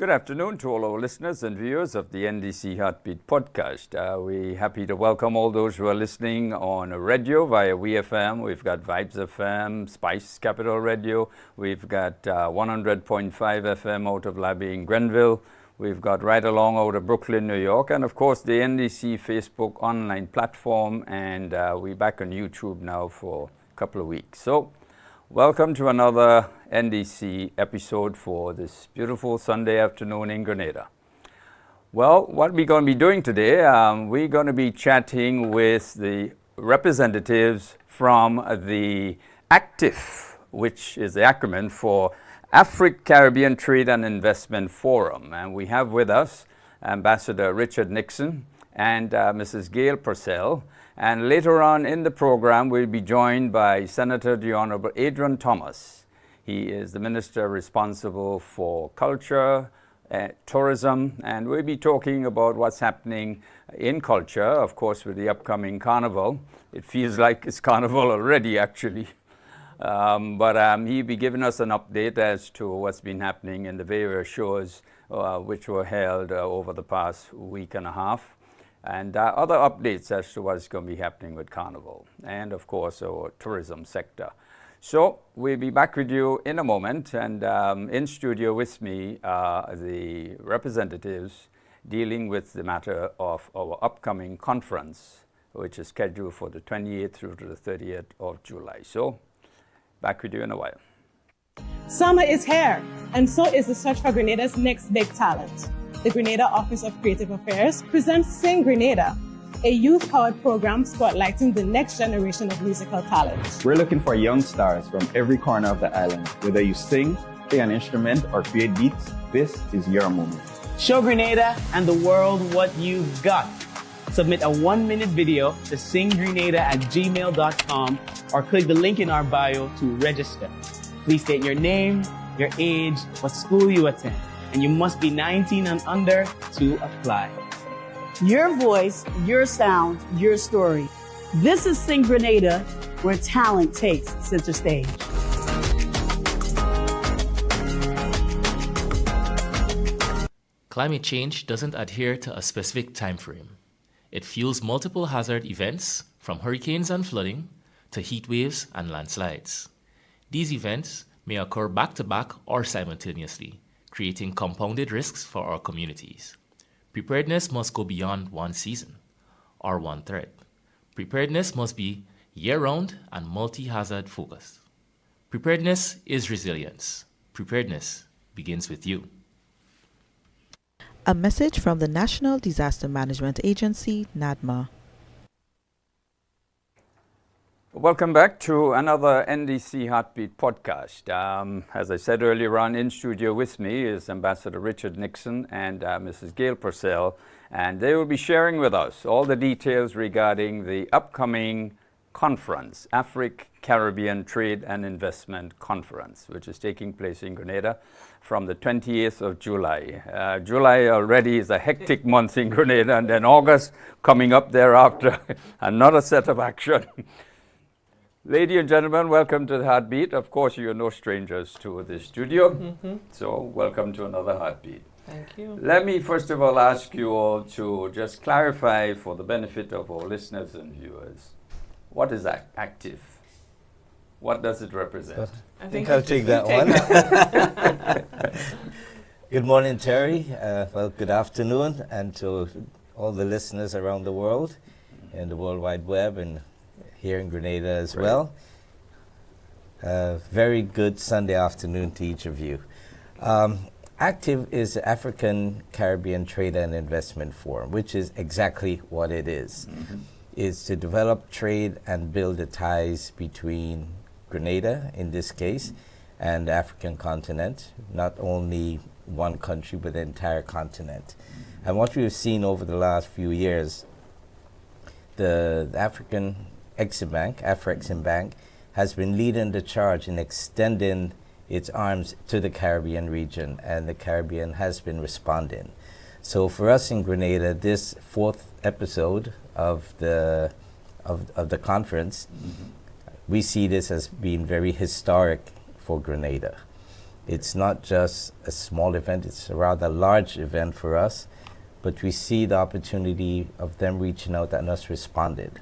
Good afternoon to all our listeners and viewers of the NDC Heartbeat podcast. We're happy to welcome all those who are listening on radio via WeFM. We've got Vibes FM, Spice Capital Radio. We've got 100.5 FM out of Labby in Grenville. We've got right along out of Brooklyn, New York. And of course, the NDC Facebook online platform. And we're back on YouTube now for a couple of weeks. So, welcome to another NDC episode for this beautiful Sunday afternoon in Grenada. Well, what we're going to be doing today, we're going to be chatting with the representatives from the ACTIF, which is the acronym for African-Caribbean Trade and Investment Forum. And we have with us Ambassador Richard Nixon and Mrs. Gail Purcell. And later on in the program, we'll be joined by Senator the Honorable Adrian Thomas. He is the Minister responsible for culture, tourism, and we'll be talking about what's happening in culture, of course, with the upcoming carnival. It feels like it's carnival already, actually. But he'll be giving us an update as to what's been happening in the various shows which were held over the past week and a half. And other updates as to what's going to be happening with Carnival and, of course, our tourism sector. So we'll be back with you in a moment, and in studio with me are the representatives dealing with the matter of our upcoming conference, which is scheduled for the 28th through to the 30th of July. So back with you in a while. Summer is here, and so is the search for Grenada's next big talent. The Grenada Office of Creative Affairs presents Sing Grenada, a youth-powered program spotlighting the next generation of musical talent. We're looking for young stars from every corner of the island. Whether you sing, play an instrument, or create beats, this is your moment. Show Grenada and the world what you've got. Submit a 1-minute video to singgrenada@gmail.com or click the link in our bio to register. Please state your name, your age, what school you attend, and you must be 19 and under to apply. Your voice, your sound, your story. This is Sing Grenada, where talent takes center stage. Climate change doesn't adhere to a specific time frame. It fuels multiple hazard events, from hurricanes and flooding to heat waves and landslides. These events may occur back-to-back or simultaneously, creating compounded risks for our communities. Preparedness must go beyond one season or one threat. Preparedness must be year-round and multi-hazard focused. Preparedness is resilience. Preparedness begins with you. A message from the National Disaster Management Agency, NADMA. Welcome back to another NDC Heartbeat podcast. As I said earlier on, in studio with me is Ambassador Richard Nixon and Mrs. Gail Purcell, and they will be sharing with us all the details regarding the upcoming conference, African-Caribbean Trade and Investment Conference, which is taking place in Grenada from the 28th of July. July already is a hectic month in Grenada, and then August coming up thereafter, another set of action. Ladies and gentlemen, welcome to the Heartbeat. Of course, you are no strangers to the studio, so welcome to another Heartbeat. Thank you. Let me first of all ask you all to just clarify for the benefit of our listeners and viewers, what is ACTIF? What does it represent? I think I'll take that one. Good morning, Terry. Well, good afternoon, and to all the listeners around the world and the World Wide Web and here in Grenada as well. Very good Sunday afternoon to each of you. ACTIV is the African Caribbean Trade and Investment Forum, which is exactly what it is. It's to develop trade and build the ties between Grenada, in this case, and the African continent, not only one country, but the entire continent. And what we've seen over the last few years, the African Exim Bank, Afro-Exim Bank, has been leading the charge in extending its arms to the Caribbean region, and the Caribbean has been responding. So for us in Grenada, this fourth episode of the conference, we see this as being very historic for Grenada. It's not just a small event, it's a rather large event for us, but we see the opportunity of them reaching out and us responded.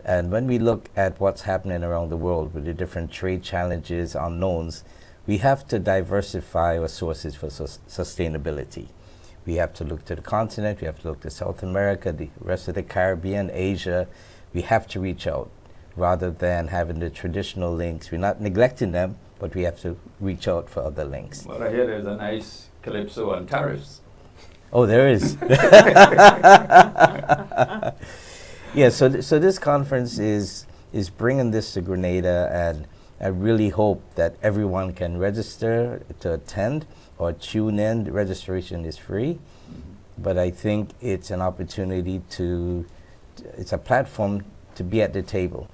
And when we look at what's happening around the world with the different trade challenges, unknowns, we have to diversify our sources for sustainability. We have to look to the continent, we have to look to South America, the rest of the Caribbean, Asia. We have to reach out rather than having the traditional links. We're not neglecting them, but we have to reach out for other links. Well, I hear there's a nice calypso on tariffs. Oh, there is. Yeah, so this conference is bringing this to Grenada, and I really hope that everyone can register to attend or tune in. The registration is free, but I think it's an opportunity it's a platform to be at the table,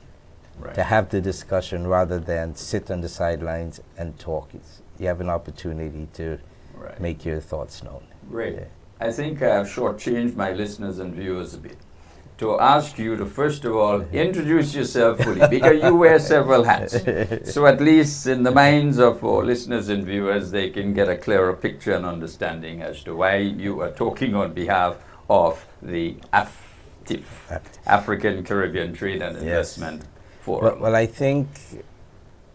to have the discussion rather than sit on the sidelines and talk. You have an opportunity to make your thoughts known. Great. Yeah. I think I've shortchanged my listeners and viewers a bit to ask you to, first of all, introduce yourself fully, because you wear several hats. So at least in the minds of our listeners and viewers, they can get a clearer picture and understanding as to why you are talking on behalf of the African Caribbean Trade and Investment Forum. Well, I think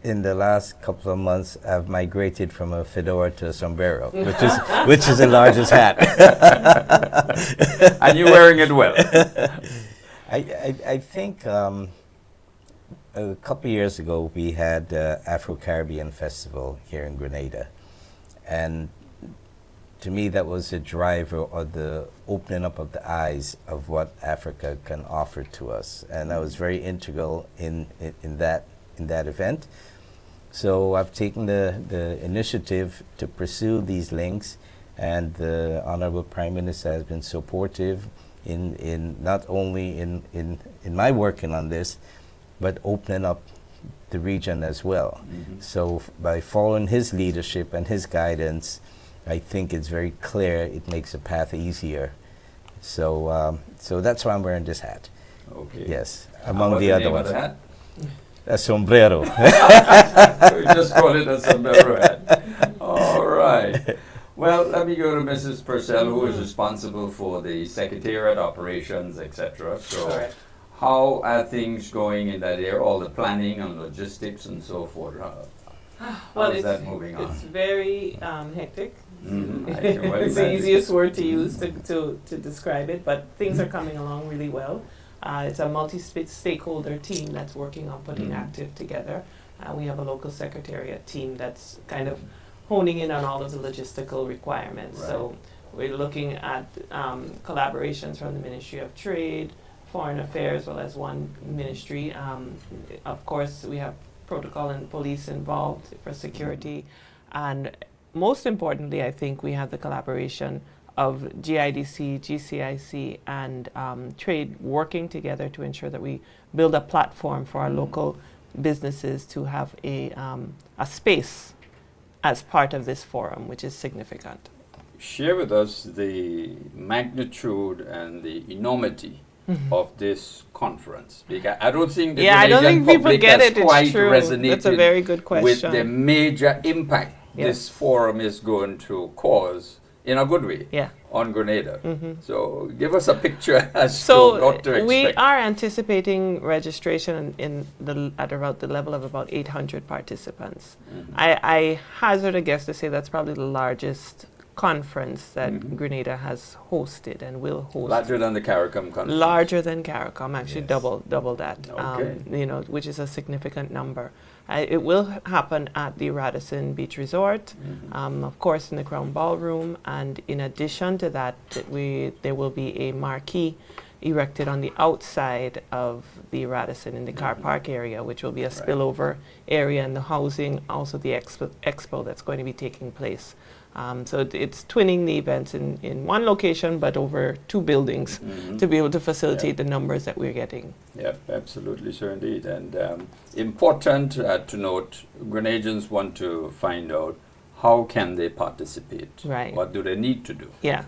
in the last couple of months, I've migrated from a fedora to a sombrero, which is the largest hat. And you're wearing it well. I think a couple of years ago, we had the Afro-Caribbean Festival here in Grenada. And to me, that was a driver or the opening up of the eyes of what Africa can offer to us. And I was very integral in that event. So I've taken the initiative to pursue these links, and the Honorable Prime Minister has been supportive in not only in my working on this, but opening up the region as well. So by following his leadership and his guidance, I think it's very clear it makes the path easier. So so that's why I'm wearing this hat. Okay. Yes, among the other ones. Hat? A sombrero. We just call it a sombrero hat. All right. Well, let me go to Mrs. Purcell, who is responsible for the Secretariat operations, etc. So how are things going in that area, all the planning and logistics and so forth? How is that moving on? It's very hectic. It's the easiest word to use to describe it, but things are coming along really well. It's a multi-stakeholder team that's working on putting Active together. We have a local secretariat team that's kind of honing in on all of the logistical requirements. Right. So we're looking at collaborations from the Ministry of Trade, Foreign Affairs, as well as one ministry. Of course, we have protocol and police involved for security. And most importantly, I think we have the collaboration of GIDC, GCIC, and trade working together to ensure that we build a platform for our local businesses to have a space as part of this forum, which is significant. Share with us the magnitude and the enormity of this conference, because I don't think the Grenadian public has quite resonated That's a very good question. with the major impact this forum is going to cause in a good way on Grenada. So give us a picture as to what to expect. We are anticipating registration at about the level of about 800 participants. I hazard a guess to say that's probably the largest conference that Grenada has hosted and will host. Larger than the CARICOM conference? Larger than CARICOM, actually double that, okay. Which is a significant number. It will happen at the Radisson Beach Resort, of course in the Crown Ballroom, and in addition to that, there will be a marquee erected on the outside of the Radisson in the car park area, which will be a spillover area, and the housing, also the expo that's going to be taking place. So it's twinning the events in one location, but over two buildings to be able to facilitate the numbers that we're getting. Yeah, absolutely, sure, indeed. And important to note, Grenadians want to find out how can they participate? Right. What do they need to do? Yeah.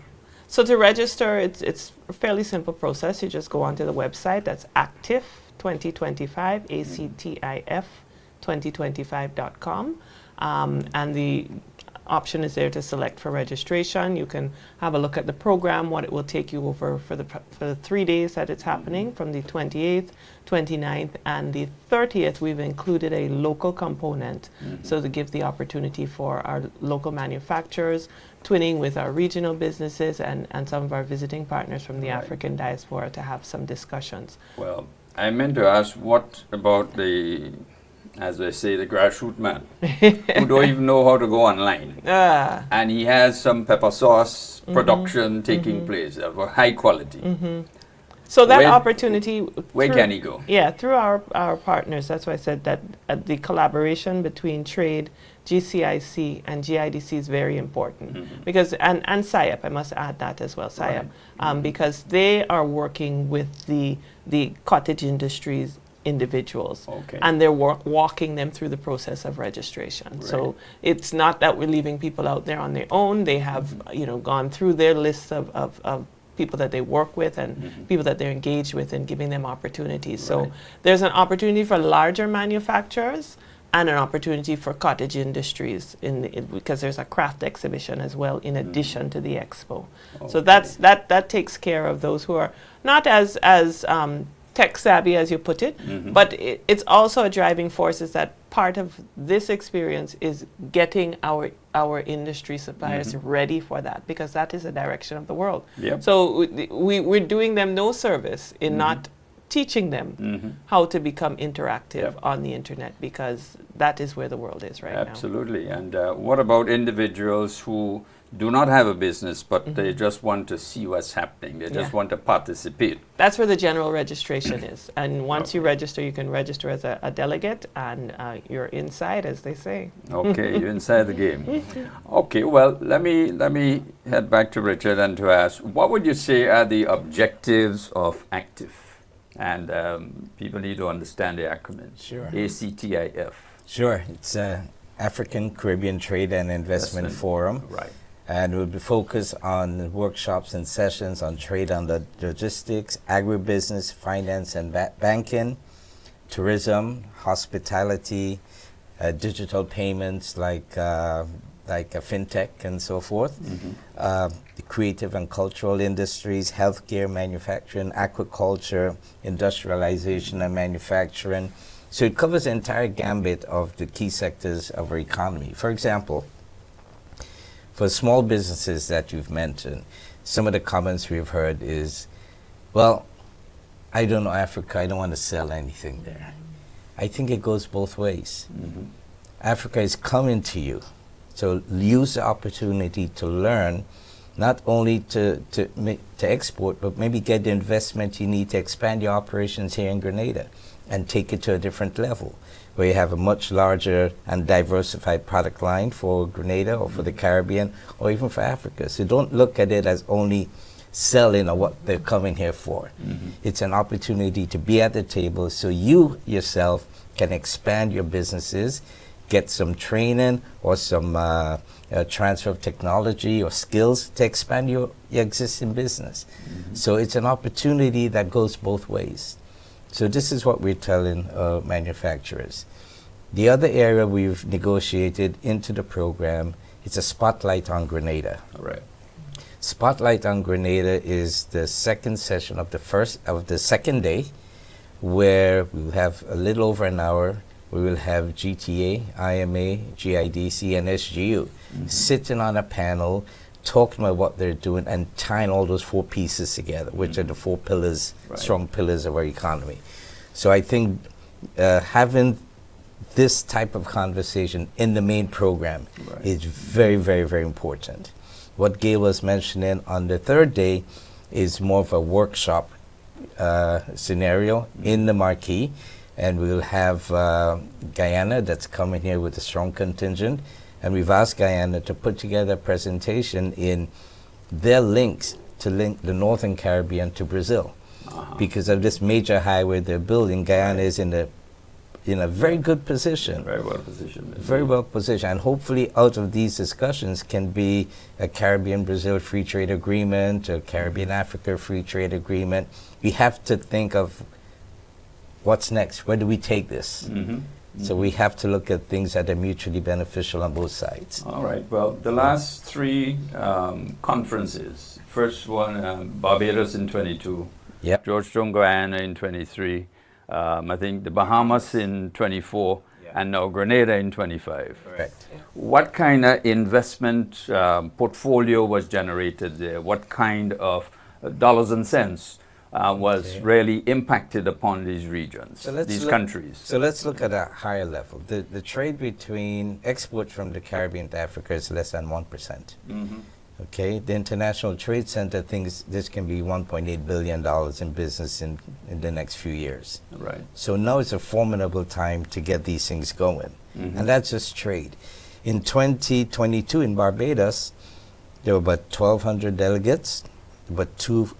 So to register, it's a fairly simple process. You just go onto the website. That's Active 2025, ACTIF 2025.com. And the option is there to select for registration. You can have a look at the program, what it will take you over for the 3 days that it's happening, from the 28th, 29th, and the 30th. We've included a local component, so to give the opportunity for our local manufacturers, twinning with our regional businesses and some of our visiting partners from the African diaspora to have some discussions. Well, I meant to ask, what about the, as they say, the grassroots man who don't even know how to go online, and he has some pepper sauce production taking place of a high quality. So that opportunity, where can he go? Yeah, through our partners. That's why I said that the collaboration between trade, GCIC, and GIDC is very important, because and SIAP, I must add that as well, SIAP, because they are working with the cottage industries individuals, and they're walking them through the process of registration. So it's not that we're leaving people out there on their own. They have gone through their lists of people that they work with and people that they're engaged with, and giving them opportunities. So there's an opportunity for larger manufacturers and an opportunity for cottage industries because there's a craft exhibition as well in addition to the expo. So that takes care of those who are not as tech savvy, as you put it, but it's also a driving force, is that part of this experience is getting our industry suppliers ready for that, because that is the direction of the world. So we're doing them no service in not teaching them how to become interactive on the internet, because that is where the world is right now. Absolutely. And what about individuals who do not have a business, but they just want to see what's happening? They just want to participate. That's where the general registration is. And once you register, you can register as a delegate, and you're inside, as they say. Okay, you're inside the game. Okay, well, let me head back to Richard and to ask, what would you say are the objectives of ACTIF? And people need to understand the acronym. Sure. ACTIF. Sure. It's African Caribbean Trade and Investment Forum. Right. And we'll be focused on workshops and sessions on trade and logistics, agribusiness, finance and banking, tourism, hospitality, digital payments like a fintech and so forth, the creative and cultural industries, healthcare, manufacturing, aquaculture, industrialization and manufacturing. So it covers the entire gambit of the key sectors of our economy. For example, for small businesses that you've mentioned, some of the comments we've heard is, well, I don't know Africa, I don't want to sell anything there. I think it goes both ways. Africa is coming to you. So use the opportunity to learn, not only to export, but maybe get the investment you need to expand your operations here in Grenada and take it to a different level, where you have a much larger and diversified product line for Grenada or for the Caribbean or even for Africa. So don't look at it as only selling or what they're coming here for. It's an opportunity to be at the table so you yourself can expand your businesses, get some training or some transfer of technology or skills to expand your existing business. So it's an opportunity that goes both ways. So this is what we're telling manufacturers. The other area we've negotiated into the program is a Spotlight on Grenada. Right. Spotlight on Grenada is the second session of the second day, where we'll have a little over an hour. We will have GTA, IMA, GIDC, and SGU sitting on a panel, talking about what they're doing and tying all those four pieces together, which are the four pillars, strong pillars of our economy. So I think having this type of conversation in the main program is very, very, very important. What Gail was mentioning on the third day is more of a workshop scenario in the marquee. And we'll have Guyana that's coming here with a strong contingent. And we've asked Guyana to put together a presentation in their links to link the Northern Caribbean to Brazil. Because of this major highway they're building, Guyana is in a very good position. Very well positioned. Very well positioned. And hopefully out of these discussions can be a Caribbean-Brazil free trade agreement, a Caribbean-Africa free trade agreement. We have to think of what's next? Where do we take this? So we have to look at things that are mutually beneficial on both sides. All right. Well, the last three conferences. First one, Barbados in 22. Yep. Georgetown, Guyana in 23. I think the Bahamas in 24. And now Grenada in 25. Correct. What kind of investment portfolio was generated there? What kind of dollars and cents was really impacted upon these regions, these countries? So let's look at a higher level. The trade between exports from the Caribbean to Africa is less than 1%. Mm-hmm. Okay, the International Trade Center thinks this can be $1.8 billion in business in the next few years. Right. So now is a formidable time to get these things going. Mm-hmm. And that's just trade. In 2022 in Barbados, there were about 1,200 delegates, about $2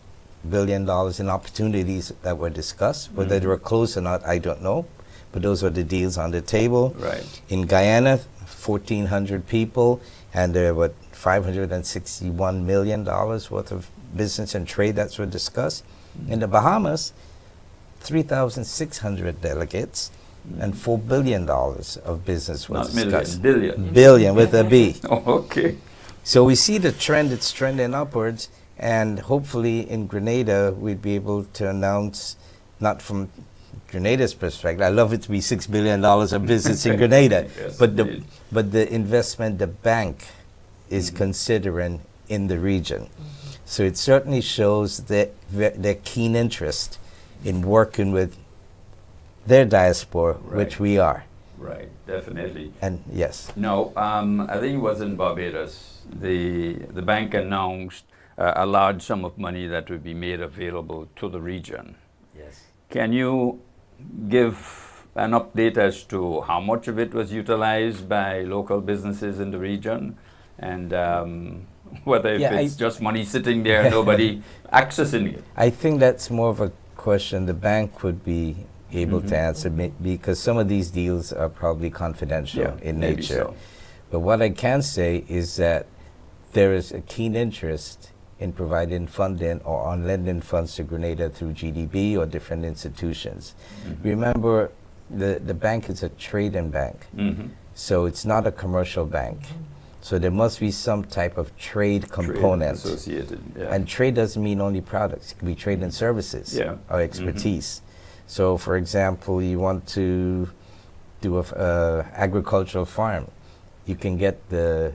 billion in opportunities that were discussed. Whether they were close or not, I don't know. But those were the deals on the table. Right. In Guyana, 1,400 people, and there were $561 million worth of business and trade that were discussed. In the Bahamas, 3,600 delegates and $4 billion of business was Not discussed. million, billion. Billion with a B. Oh, okay. So we see the trend, it's trending upwards, and hopefully in Grenada we'd be able to announce, not from Grenada's perspective, I love it to be $6 billion of business in Grenada, Yes, but indeed. the investment the bank is considering in the region. So it certainly shows their keen interest in working with their diaspora, which we are. Right, definitely. And yes. No, I think it was in Barbados. The bank announced a large sum of money that would be made available to the region. Yes. Can you give an update as to how much of it was utilized by local businesses in the region, and whether if it's just money sitting there, nobody accessing it? I think that's more of a question the bank would be able to answer, because some of these deals are probably confidential in maybe nature. so. But what I can say is that there is a keen interest in providing funding or on lending funds to Grenada through GDB or different institutions. Remember, the bank is a trading bank, so it's not a commercial bank. So there must be some type of trade component associated. And trade doesn't mean only products. It can be trade and services or expertise. So for example, you want to do a agricultural farm, you can get the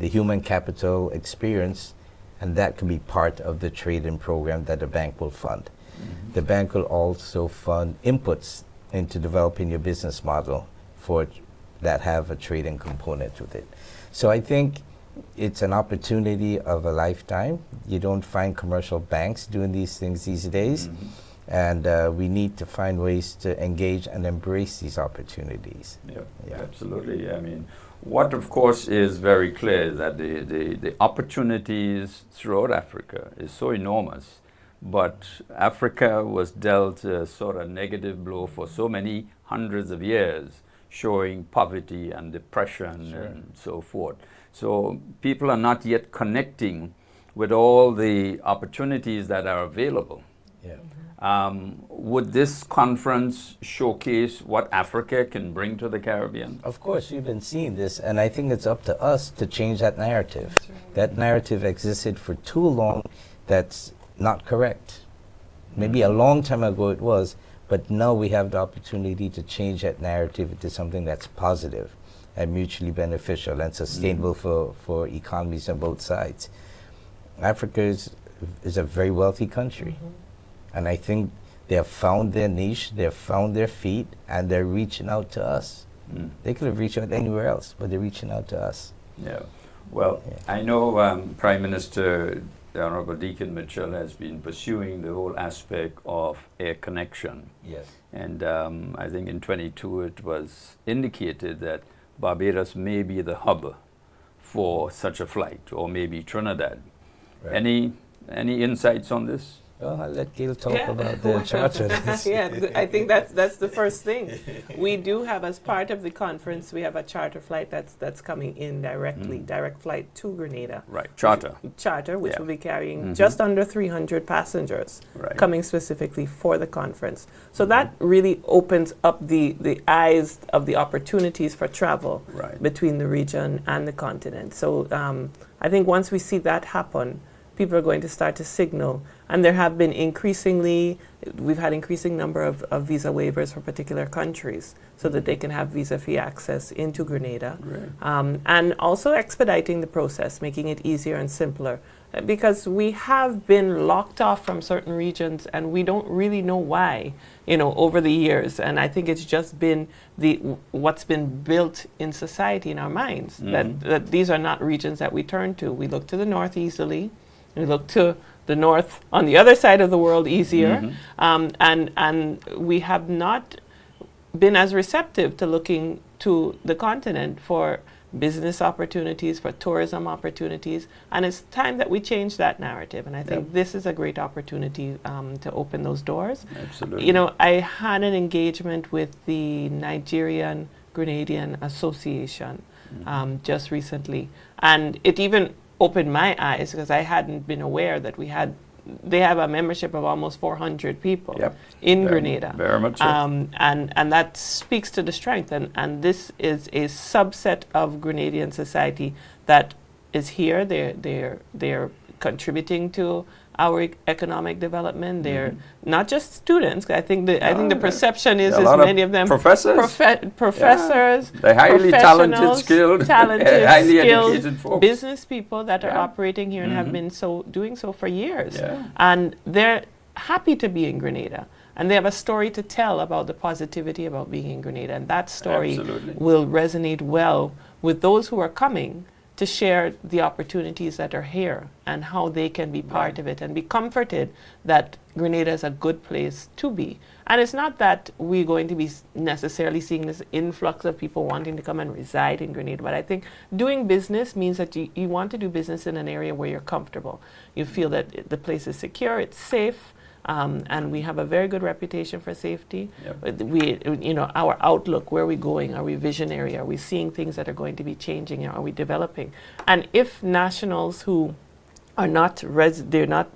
human capital experience, and that can be part of the trading program that the bank will fund. The bank will also fund inputs into developing your business model for that have a trading component with it. So I think it's an opportunity of a lifetime. You don't find commercial banks doing these things these days. And we need to find ways to engage and embrace these opportunities. Yeah, absolutely. I mean, what of course is very clear is that the opportunities throughout Africa is so enormous, but Africa was dealt a sort of negative blow for so many hundreds of years, showing poverty and depression and so forth. So people are not yet connecting with all the opportunities that are available. Would this conference showcase what Africa can bring to the Caribbean? Of course, we've been seeing this, and I think it's up to us to change that narrative. That narrative existed for too long. That's not correct. Maybe a long time ago it was, but now we have the opportunity to change that narrative into something that's positive and mutually beneficial and sustainable for economies on both sides. Africa is a very wealthy country. And I think they have found their niche, they have found their feet, and they're reaching out to us. They could have reached out anywhere else, but they're reaching out to us. Yeah. Well, I know Prime Minister the Honorable Deacon Mitchell has been pursuing the whole aspect of air connection. Yes. And I think in 22 it was indicated that Barbados may be the hub for such a flight, or maybe Trinidad. Right. Any insights on this? Well, I'll let Gail talk Yeah. about the charter. I think that's the first thing. We do have, as part of the conference, we have a charter flight that's coming in directly, direct flight to Grenada. Right, charter. Charter, which Yeah. will be carrying just under 300 passengers, Right. coming specifically for the conference. So that really opens up the eyes of the opportunities for travel Right. between the region and the continent. So I think once we see that happen, people are going to start to signal, and there have been we've had increasing number of visa waivers for particular countries so that they can have visa-free access into Grenada. And also expediting the process, making it easier and simpler. Because we have been locked off from certain regions and we don't really know why, over the years. And I think it's just been what's been built in society in our minds, that these are not regions that we turn to. We look to the north easily. We look to the north on the other side of the world easier, and we have not been as receptive to looking to the continent for business opportunities, for tourism opportunities, and it's time that we change that narrative. And I think this is a great opportunity to open those doors. Absolutely. I had an engagement with the Nigerian Grenadian Association just recently, and it even opened my eyes because I hadn't been aware that they have a membership of almost 400 people in Grenada. Very much so. And that speaks to the strength. And this is a subset of Grenadian society that is here. They're contributing to our economic development. They're not just students. I think the perception is many of them professors, professors, they're highly talented, professionals, skilled, highly educated skilled folks. business people that are operating here and have been doing so for years. Yeah. And they're happy to be in Grenada. And they have a story to tell about the positivity about being in Grenada. And that story will resonate well with those who are coming to share the opportunities that are here and how they can be part of it and be comforted that Grenada is a good place to be. And it's not that we're going to be necessarily seeing this influx of people wanting to come and reside in Grenada, but I think doing business means that you want to do business in an area where you're comfortable. You feel that the place is secure, it's safe, and we have a very good reputation for safety. Our outlook, where are we going? Are we visionary? Are we seeing things that are going to be changing? Are we developing? And if nationals who are not they're not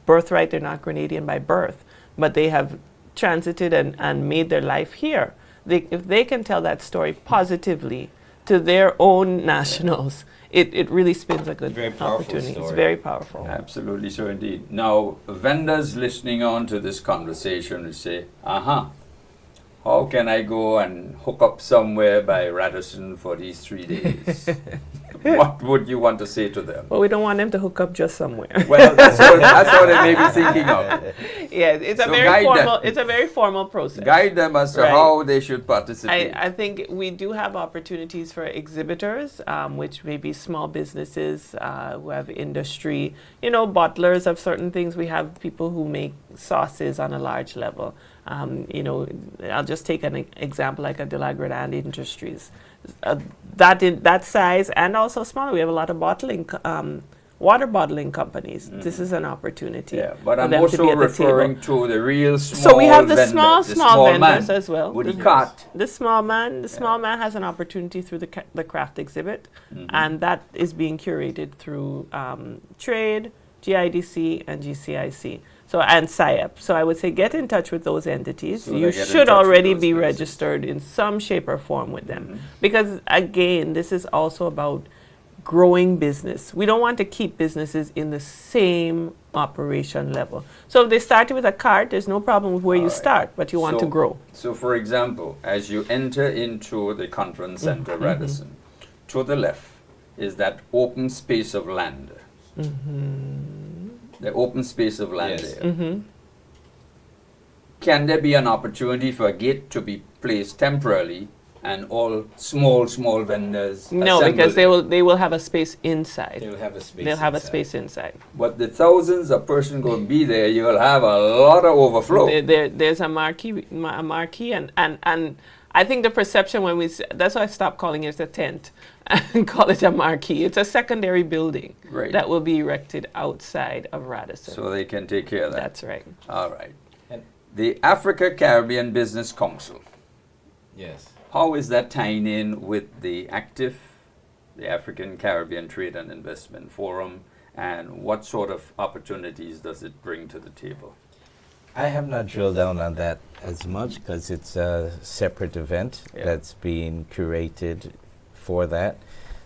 birthright, they're not Grenadian by birth, but they have transited and made their life here, if they can tell that story positively to their own nationals, it really spins a good opportunity. Story. It's very powerful. Absolutely so indeed. Now, vendors listening on to this conversation will say, how can I go and hook up somewhere by Radisson for these 3 days? What would you want to say to them? Well, we don't want them to hook up just somewhere. Well, that's what they may be thinking of. Yeah, it's a very formal process. Guide them as to how they should participate. I think we do have opportunities for exhibitors, which may be small businesses who have industry, bottlers of certain things. We have people who make sauces on a large level. I'll just take an example like a De La Grenade Industries. That size and also smaller. We have a lot of water bottling companies. This is an opportunity. Yeah, but I'm also referring to the real small. So we have the vendors, small vendors as well. With the cart. The small man has an opportunity through the craft exhibit, and that is being curated through Trade, GIDC, and GCIC. And SIAP. So I would say get in touch with those entities. You should already be registered in some shape or form with them. Because again, this is also about growing business. We don't want to keep businesses in the same operation level. So if they started with a cart, there's no problem with where you start, but you want to grow. So for example, as you enter into the conference center, Radisson, to the left is that open space of land. The open space of land there. Can there be an opportunity for a gate to be placed temporarily and all small vendors No, because they will have a space inside. They'll have a space inside. But the thousands of persons going to be there, you will have a lot of overflow. There's a marquee and I think the perception when that's why I stopped calling it a tent and call it a marquee. It's a secondary building that will be erected outside of Radisson. So they can take care of that. That's right. All right. And the Africa Caribbean Business Council. Yes. How is that tying in with the ACTIF, the African Caribbean Trade and Investment Forum, and what sort of opportunities does it bring to the table? I have not drilled down on that as much because it's a separate event that's being curated for that.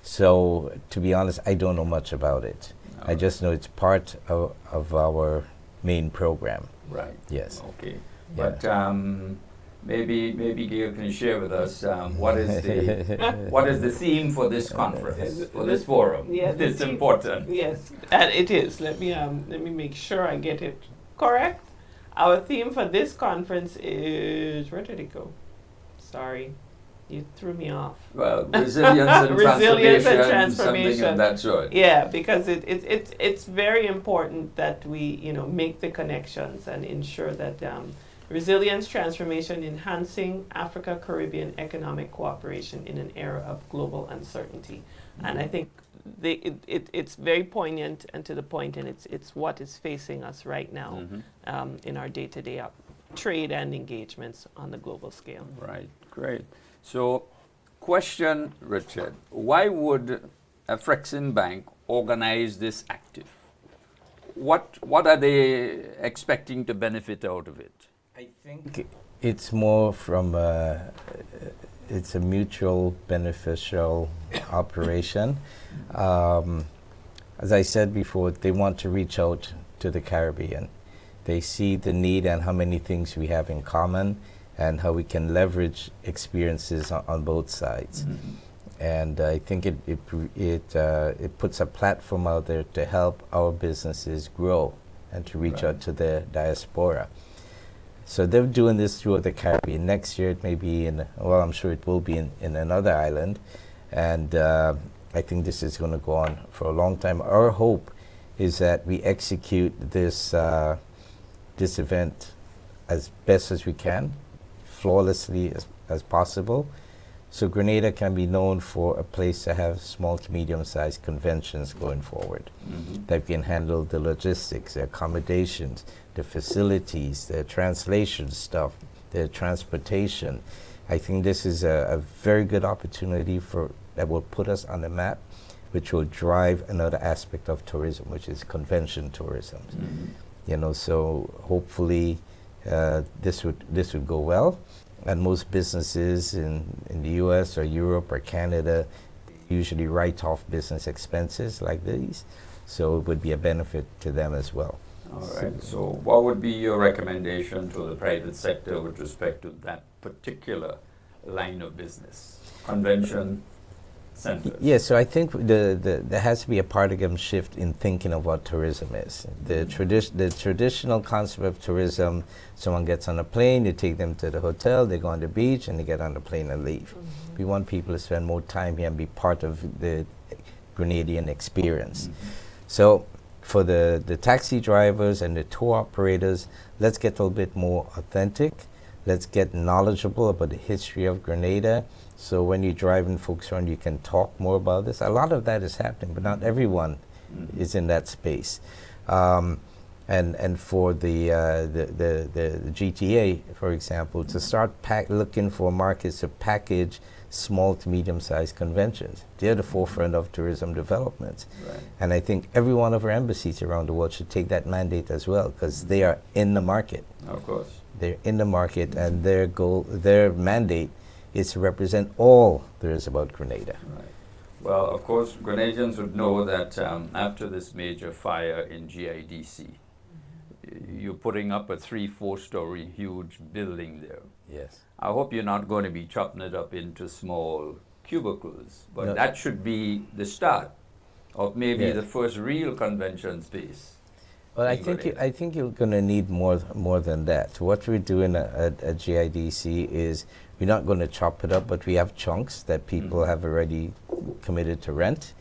So, to be honest, I don't know much about it. I just know it's part of our main program. Right. Yes. Okay. Yeah. But maybe Gail can share with us what is the theme for this conference, for this forum? Yeah, it's important. Yes, and it is. Let me make sure I get it correct. Our theme for this conference is, where did it go? Sorry, you threw me off. Well, resilience and resilience and transformation, transformation. something of that sort. Yeah, because it's very important that we make the connections and ensure that resilience, transformation, enhancing Africa-Caribbean economic cooperation in an era of global uncertainty. And I think it's very poignant and to the point, and it's what is facing us right now in our day-to-day trade and engagements on the global scale. Right, great. So, question, Richard, why would Frexim Bank organize this ACTIF? What are they expecting to benefit out of it? I think it's more from it's a mutual beneficial operation. As I said before, they want to reach out to the Caribbean. They see the need and how many things we have in common and how we can leverage experiences on both sides. And I think it puts a platform out there to help our businesses grow and to reach out to the diaspora. So they're doing this throughout the Caribbean. Next year it may be I'm sure it will be in another island. And I think this is going to go on for a long time. Our hope is that we execute this event as best as we can, flawlessly as possible. So Grenada can be known for a place to have small to medium-sized conventions going forward that can handle the logistics, the accommodations, the facilities, the translation stuff, the transportation. I think this is a very good opportunity that will put us on the map, which will drive another aspect of tourism, which is convention tourism. So hopefully this would go well. And most businesses in the US or Europe or Canada usually write off business expenses like these. So it would be a benefit to them as well. All right. So what would be your recommendation to the private sector with respect to that particular line of business? Convention centers. Yes, so I think there has to be a paradigm shift in thinking of what tourism is. The traditional concept of tourism, someone gets on a plane, you take them to the hotel, they go on the beach, and they get on the plane and leave. We want people to spend more time here and be part of the Grenadian experience. So for the taxi drivers and the tour operators, let's get a little bit more authentic. Let's get knowledgeable about the history of Grenada. So when you're driving folks around, you can talk more about this. A lot of that is happening, but not everyone is in that space. And for the GTA, for example, to start looking for markets to package small to medium-sized conventions. They're the forefront of tourism development. And I think every one of our embassies around the world should take that mandate as well, because they are in the market. Of course. They're in the market, and their mandate is to represent all there is about Grenada. Right. Well, of course, Grenadians would know that after this major fire in GIDC, you're putting up a 3-4 story huge building there. Yes. I hope you're not going to be chopping it up into small cubicles, but that should be the start of maybe the first real convention space. Well, I think you're going to need more than that. What we're doing at GIDC is we're not going to chop it up, but we have chunks that people have already committed to rent.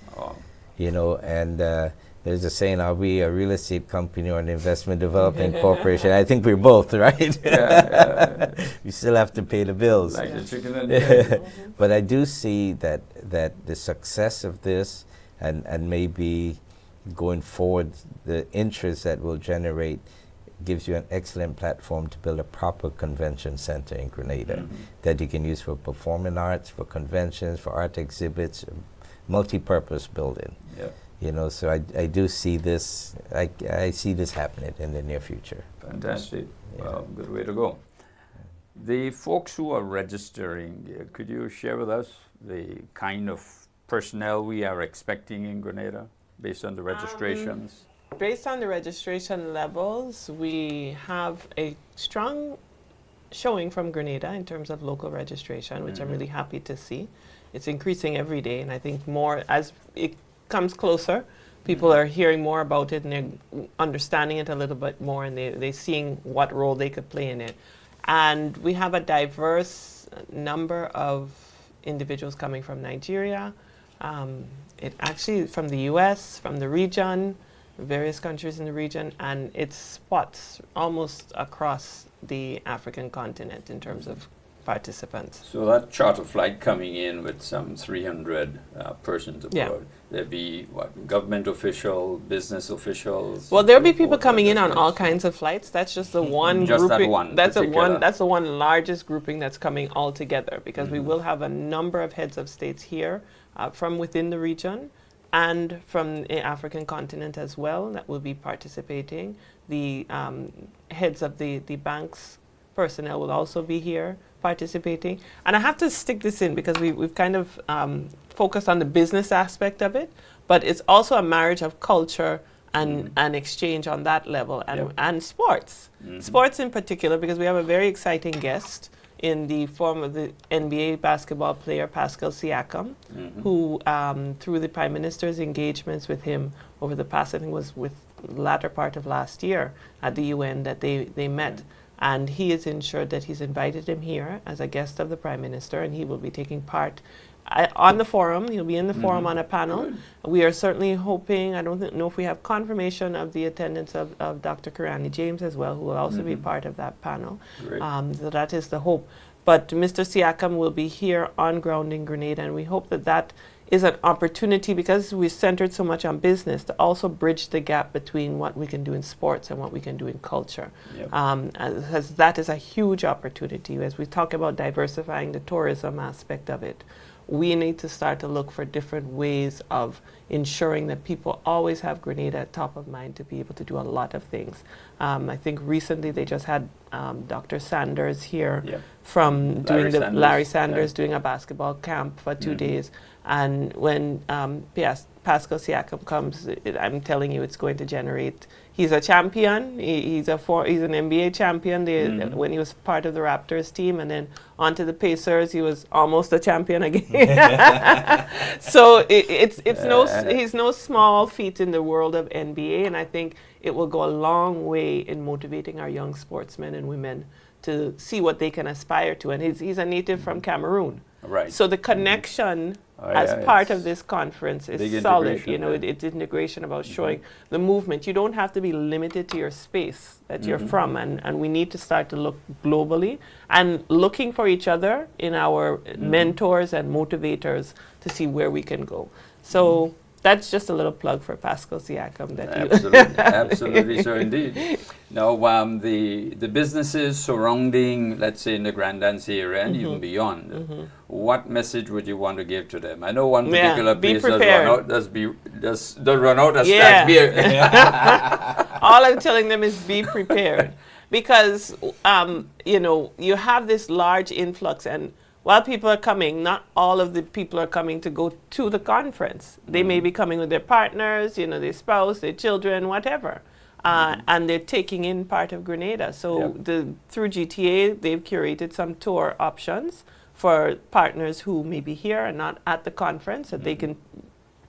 And there's a saying, are we a real estate company or an investment development corporation? I think we're both, right? We still have to pay the bills. Like the chicken and the egg. But I do see that the success of this and maybe going forward, the interest that will generate gives you an excellent platform to build a proper convention center in Grenada that you can use for performing arts, for conventions, for art exhibits, multi-purpose building. You know, so I do see this, I see this happening in the near future. Fantastic. Well, good way to go. The folks who are registering, could you share with us the kind of personnel we are expecting in Grenada based on the registrations? Based on the registration levels, we have a strong showing from Grenada in terms of local registration, which I'm really happy to see. It's increasing every day, and I think more as it comes closer, people are hearing more about it and they're understanding it a little bit more, and they're seeing what role they could play in it. And we have a diverse number of individuals coming from Nigeria, it actually from the US, from the region, various countries in the region, and it spots almost across the African continent in terms of participants. So that charter flight coming in with some 300 persons aboard, there'd be what, government official, business officials? Well, there'll be people coming in on all kinds of flights. That's just the one just grouping. That one that's particular. that's the one largest grouping that's coming all together, because we will have a number of heads of states here from within the region and from the African continent as well that will be participating. The heads of the banks personnel will also be here participating. And I have to stick this in because we've kind of focused on the business aspect of it, but it's also a marriage of culture and exchange on that level, and sports. Sports in particular, because we have a very exciting guest in the form of the NBA basketball player Pascal Siakam, who through the Prime Minister's engagements with him over the past, I think was with the latter part of last year at the UN that they met. And he has ensured that he's invited him here as a guest of the Prime Minister, and he will be taking part on the forum. He'll be in the forum on a panel. Good. We are certainly hoping, I don't know if we have confirmation of the attendance of Dr. Karani James as well, who will also be part of that panel. So that is the hope. But Mr. Siakam will be here on ground in Grenada, and we hope that that is an opportunity, because we centered so much on business, to also bridge the gap between what we can do in sports and what we can do in culture. As that is a huge opportunity. As we talk about diversifying the tourism aspect of it, we need to start to look for different ways of ensuring that people always have Grenada at top of mind to be able to do a lot of things. I think recently they just had Dr. Sanders here from Larry Sanders doing a basketball camp for 2 days. And when Pascal Siakam comes, I'm telling you, it's going to generate. He's a champion. He's an NBA champion. When he was part of the Raptors team, and then onto the Pacers, he was almost a champion again. So he's no small feat in the world of NBA, and I think it will go a long way in motivating our young sportsmen and women to see what they can aspire to. And he's a native from Cameroon. Right. So the connection as part of this conference is solid. You know, it's integration about showing the movement. You don't have to be limited to your space that you're from, and we need to start to look globally and looking for each other in our mentors and motivators to see where we can go. So that's just a little plug for Pascal Siakam. Absolutely, so indeed. Now, the businesses surrounding, let's say, in the Grand Dance area and even beyond, what message would you want to give to them? I know one particular place does run out of stacked beer. All I'm telling them is be prepared, because you have this large influx, and while people are coming, not all of the people are coming to go to the conference. They may be coming with their partners, their spouse, their children, whatever. And they're taking in part of Grenada. So through GTA, they've curated some tour options for partners who may be here and not at the conference, that they can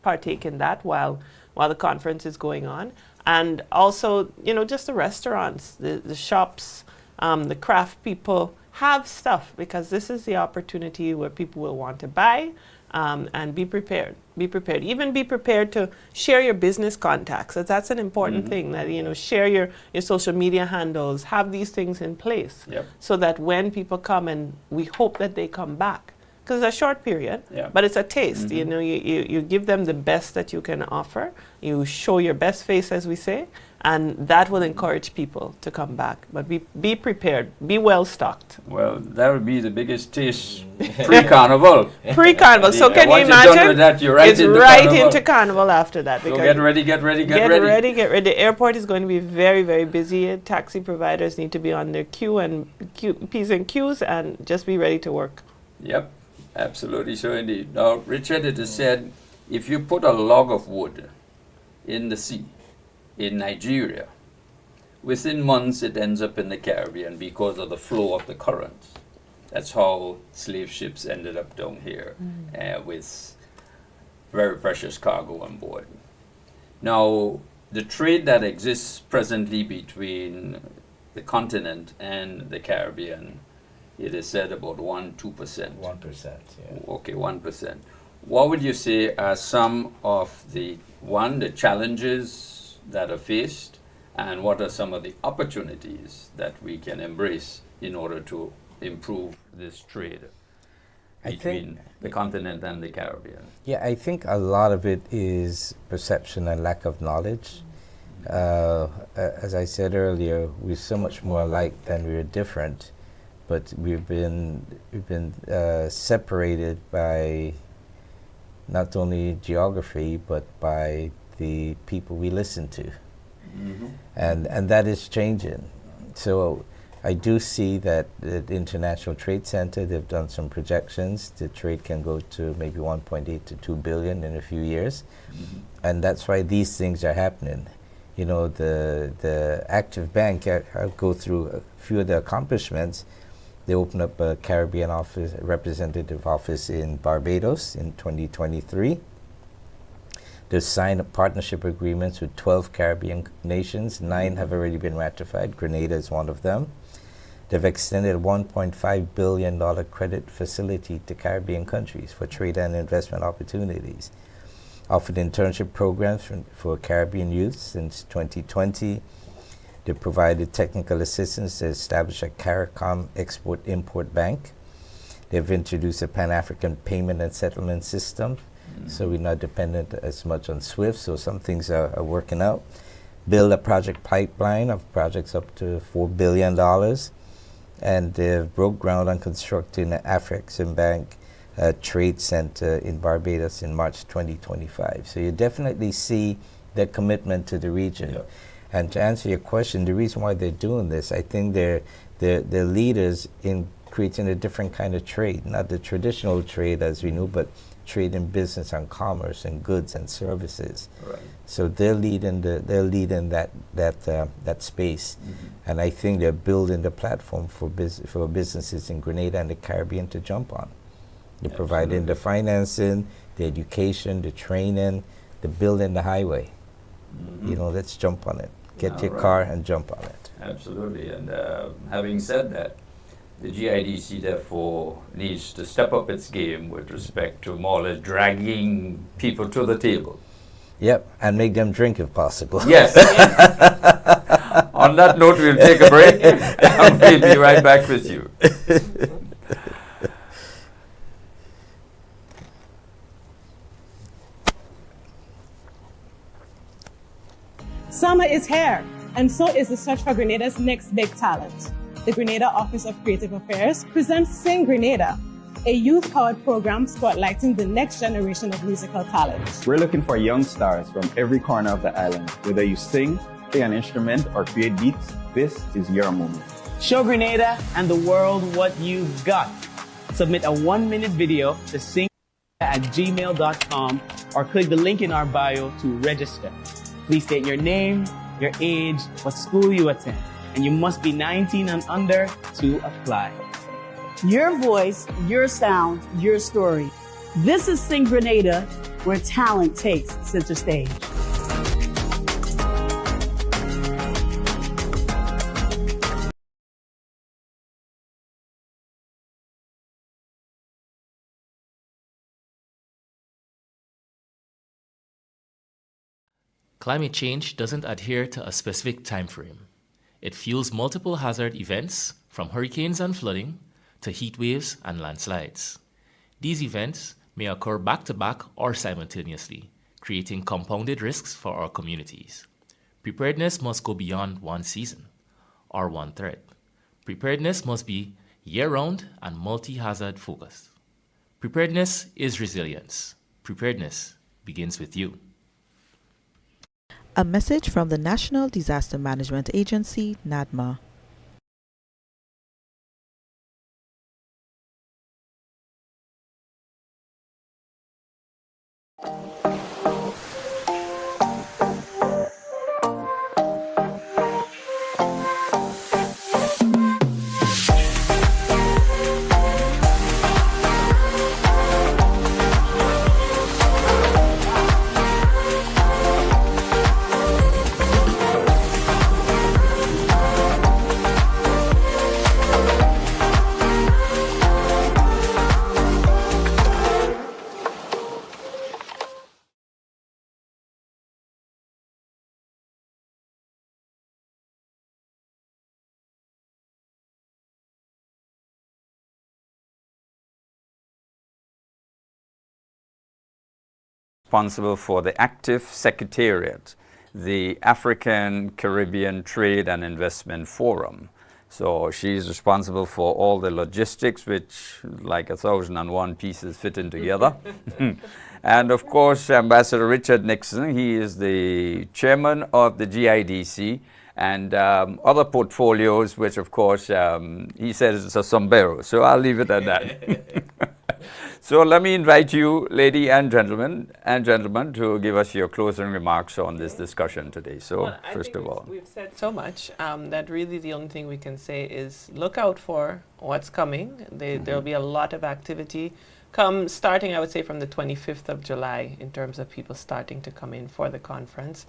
partake in that while the conference is going on. And also, just the restaurants, the shops, the craft people, have stuff, because this is the opportunity where people will want to buy and be prepared. Be prepared. Even be prepared to share your business contacts. That's an important thing. That share your social media handles. Have these things in place, so that when people come, and we hope that they come back, because it's a short period, but it's a taste. You give them the best that you can offer. You show your best face, as we say, and that will encourage people to come back. But be prepared. Be well stocked. Well, that would be the biggest taste pre-carnival. Pre-carnival. So can you once imagine? you're done with that, you're right it's into right carnival. into carnival after that. So get ready. Get ready. The airport is going to be very, very busy. Taxi providers need to be on their P's and Q's, and just be ready to work. Yep, absolutely. So indeed. Now, Richard, it is said, if you put a log of wood in the sea, in Nigeria, within months it ends up in the Caribbean because of the flow of the currents. That's how slave ships ended up down here with very precious cargo on board. Now, the trade that exists presently between the continent and the Caribbean, it is said about 1-2%. 1%, yeah. Okay, 1%. What would you say are some of the challenges that are faced, and what are some of the opportunities that we can embrace in order to improve this trade between the continent and the Caribbean? Yeah, I think a lot of it is perception and lack of knowledge. As I said earlier, we're so much more alike than we're different, but we've been separated by not only geography but by the people we listen to, and that is changing. So I do see that the International Trade Center, they've done some projections. The trade can go to maybe 1.8 to 2 billion in a few years, and that's why these things are happening. The Active Bank, I'll go through a few of the accomplishments. They opened up a Caribbean office, a representative office in Barbados in 2023. They've signed partnership agreements with 12 Caribbean nations. 9 have already been ratified. Grenada is one of them. They've extended a $1.5 billion credit facility to Caribbean countries for trade and investment opportunities. Offered internship programs for Caribbean youth since 2020. They provided technical assistance to establish a CARICOM Export-Import Bank. They've introduced a Pan-African payment and settlement system, so we're not dependent as much on SWIFT, so some things are working out. Build a project pipeline of projects up to $4 billion, and they've broke ground on constructing the African Bank Trade Center in Barbados in March 2025. So you definitely see their commitment to the region. Yep. And to answer your question, the reason why they're doing this, I think they're leaders in creating a different kind of trade, not the traditional trade as we know, but trade in business and commerce and goods and services. Right. So they're leading that space, and I think they're building the platform for businesses in Grenada and the Caribbean to jump on. They're providing the financing, the education, the training, the building the highway. Let's jump on it. Get your car and jump on it. Absolutely. And having said that, the GIDC therefore needs to step up its game with respect to more or less dragging people to the table. Yep, and make them drink if possible. Yes. On that note, we'll take a break and we'll be right back with you. Summer is here, and so is the search for Grenada's next big talent. The Grenada Office of Creative Affairs presents Sing Grenada, a youth-powered program spotlighting the next generation of musical talent. We're looking for young stars from every corner of the island. Whether you sing, play an instrument, or create beats, this is your moment. Show Grenada and the world what you've got. Submit a 1-minute video to sing@gmail.com or click the link in our bio to register. Please state your name, your age, what school you attend, and you must be 19 and under to apply. Your voice, your sound, your story. This is Sing Grenada, where talent takes center stage. Climate change doesn't adhere to a specific time frame. It fuels multiple hazard events from hurricanes and flooding to heat waves and landslides. These events may occur back-to-back or simultaneously, creating compounded risks for our communities. Preparedness must go beyond one season or one threat. Preparedness must be year-round and multi-hazard focused. Preparedness is resilience. Preparedness begins with you. A message from the National Disaster Management Agency, NADMA. Responsible for the active secretariat, the African Caribbean Trade and Investment Forum. So she's responsible for all the logistics, which like 1,001 pieces fitting together. And of course, Ambassador Richard Nixon, he is the chairman of the GIDC and other portfolios, which of course, he says it's a sombrero. So I'll leave it at that. So let me invite you, ladies and gentlemen, to give us your closing remarks on this discussion today. So Well, I first think of all. we've said so much that really the only thing we can say is look out for what's coming. There'll be a lot of activity starting, I would say, from the 25th of July in terms of people starting to come in for the conference,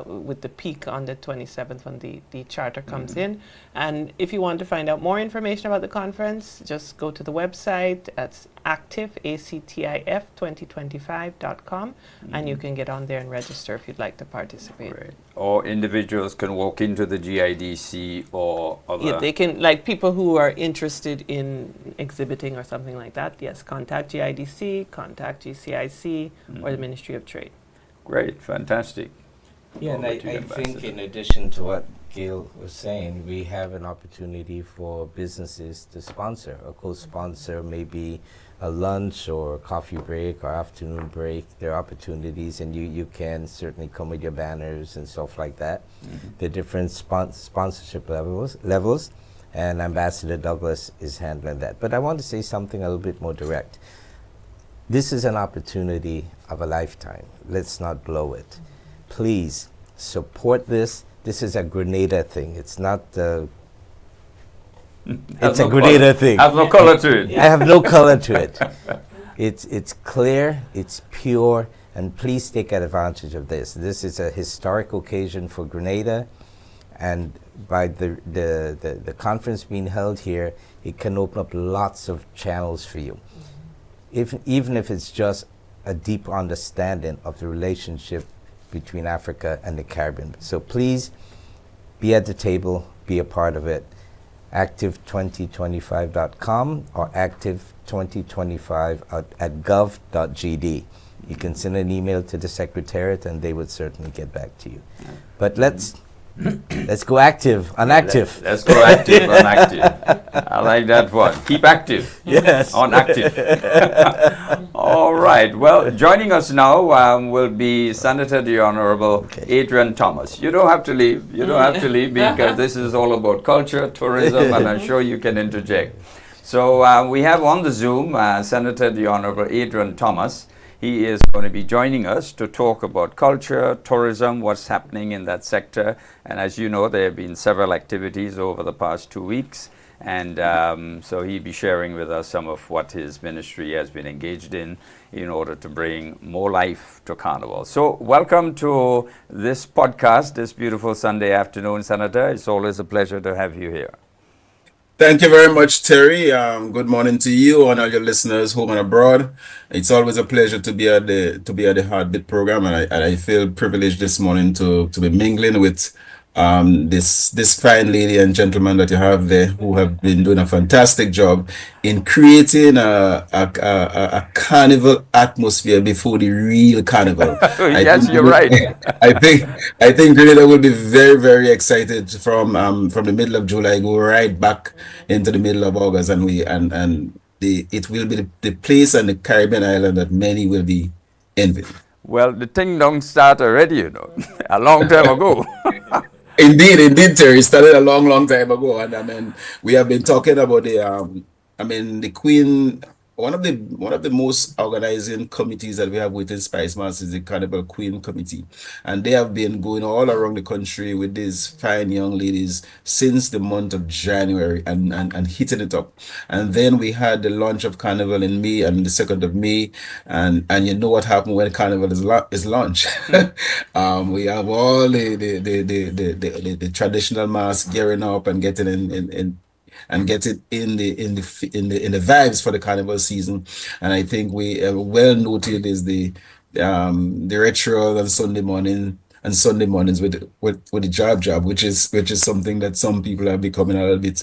with the peak on the 27th when the charter comes in. And if you want to find out more information about the conference, just go to the website. That's actif2025.com, and you can get on there and register if you'd like to participate. Great. Or individuals can walk into the GIDC or other. Yeah, they can, like people who are interested in exhibiting or something like that, yes, contact GIDC, contact GCIC, or the Ministry of Trade. Great, fantastic. Yeah, and Over I to you, think Ambassador. in addition to what Gail was saying, we have an opportunity for businesses to sponsor or co-sponsor maybe a lunch or coffee break or afternoon break. There are opportunities, and you can certainly come with your banners and stuff like that. The different sponsorship levels, and Ambassador Douglas is handling that. But I want to say something a little bit more direct. This is an opportunity of a lifetime. Let's not blow it. Please support this. This is a Grenada thing. It's not it's a Grenada thing. Has no color to it. I have no color to it. It's clear, it's pure, and please take advantage of this. This is a historic occasion for Grenada, and by the conference being held here, it can open up lots of channels for you. Even if it's just a deep understanding of the relationship between Africa and the Caribbean. So please be at the table, be a part of it. active2025.com or active2025 at gov.gd. You can send an email to the Secretariat and they would certainly get back to you. But let's go active, unactive. Let's go active, unactive. I like that one. Keep active. Yes. On active. All right. Well, joining us now will be Senator the Honorable Adrian Thomas. You don't have to leave. You don't have to leave because this is all about culture, tourism, and I'm sure you can interject. So we have on the Zoom Senator the Honorable Adrian Thomas. He is going to be joining us to talk about culture, tourism, what's happening in that sector. And as you know, there have been several activities over the past 2 weeks. And so he'll be sharing with us some of what his ministry has been engaged in order to bring more life to Carnival. So welcome to this podcast, this beautiful Sunday afternoon, Senator. It's always a pleasure to have you here. Thank you very much, Terry. Good morning to you and all your listeners home and abroad. It's always a pleasure to be at the Heartbeat program, and I feel privileged this morning to be mingling with this fine lady and gentleman that you have there who have been doing a fantastic job in creating a carnival atmosphere before the real carnival. I Yes, think you're right. I think I think Grenada will be very, very excited from the middle of July, go right back into the middle of August, and it will be the place and the Caribbean island that many will be envying. Well, the thing don't start already, a long time ago. Indeed, indeed, Terry. It started a long, long time ago, and I mean, we have been talking about the Queen. One of the most organizing committees that we have within Spice Masters is the Carnival Queen Committee, and they have been going all around the country with these fine young ladies since the month of January and hitting it up. And then we had the launch of Carnival in May and the 2nd of May, and you know what happened when Carnival is launched. We have all the traditional mass gearing up and getting in and get it in the vibes for the carnival season. And I think we well noted is the ritual on Sunday mornings with the job, which is something that some people are becoming a little bit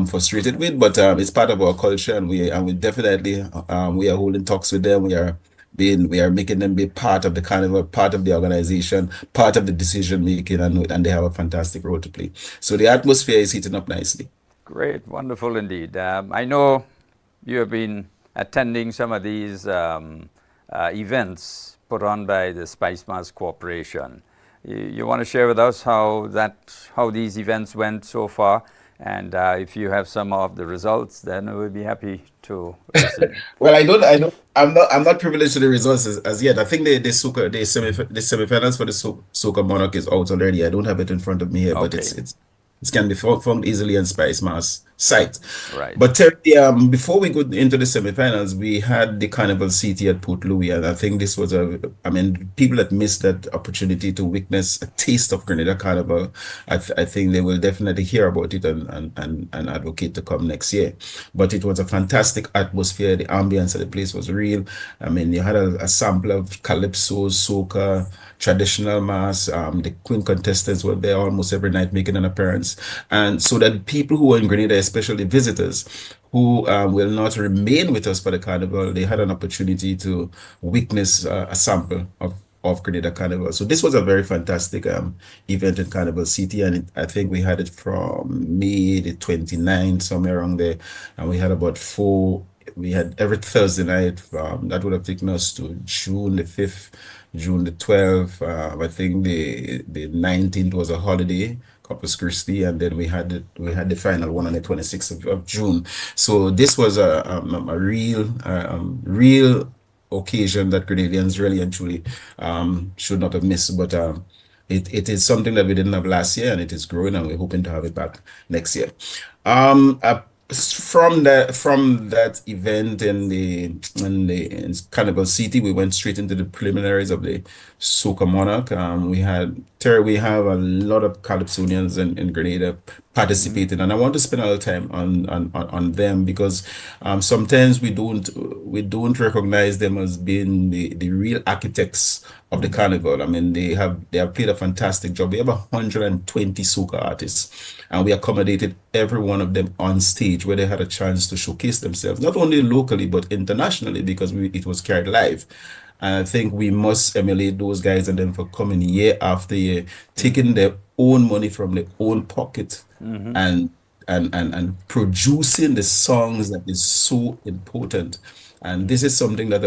frustrated with, but it's part of our culture, and we definitely we are holding talks with them. We are making them be part of the carnival, part of the organization, part of the decision making, and they have a fantastic role to play. So the atmosphere is heating up nicely. Great, wonderful indeed. I know you have been attending some of these events put on by the Spice Mass Corporation. You want to share with us how these events went so far, and if you have some of the results, then we would be happy to listen. Well, I'm not privileged to the results as yet. I think the semifinals for the Soca Monarch is out already. I don't have it in front of me here, but Okay. it can be found easily on Spice Mass site. Right. But Terry, before we go into the semifinals, we had the Carnival City at Port Louis, and I think this was people that missed that opportunity to witness a taste of Grenada Carnival, I think they will definitely hear about it and advocate to come next year. But it was a fantastic atmosphere. The ambience of the place was real. I mean, you had a sample of calypso, soca, traditional mass. The queen contestants were there almost every night making an appearance. And so that people who were in Grenada, especially visitors who will not remain with us for the carnival, they had an opportunity to witness a sample of Grenada Carnival. So this was a very fantastic event in Carnival City, and I think we had it from May the 29th, somewhere around there, and we had we had every Thursday night. That would have taken us to June the 5th, June the 12th. I think the 19th was a holiday, Corpus Christi, and then we had the final one on the 26th of June. So this was a real occasion that Grenadians really and truly should not have missed. But it is something that we didn't have last year, and it is growing, and we're hoping to have it back next year. From that event in Carnival City, we went straight into the preliminaries of the Soca Monarch. We have a lot of Calypsonians in Grenada participating, and I want to spend a little time on them because sometimes we don't recognize them as being the real architects of the carnival. I mean, they have played a fantastic job. We have 120 soca artists, and we accommodated every one of them on stage where they had a chance to showcase themselves, not only locally but internationally, because it was carried live. And I think we must emulate those guys and them for coming year after year, taking their own money from their own pocket and producing the songs that is so important. And this is something that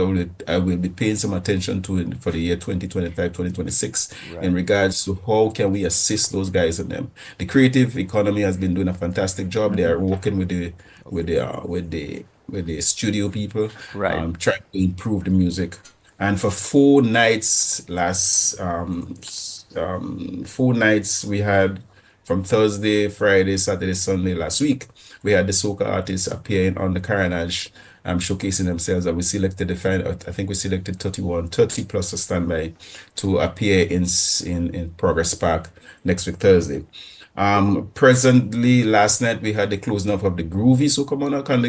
I will be paying some attention to for the year 2025, 2026, in regards to how can we assist those guys and them. The creative economy has been doing a fantastic job. They are working with the studio people, Right. trying to improve the music. And for 4 nights we had from Thursday, Friday, Saturday, Sunday last week, we had the soca artists appearing on the Carnage showcasing themselves, and we selected I think we selected 30 plus a standby to appear in Progress Park next week Thursday. Presently, last night we had the closing up of the Groovy Soca Monarch and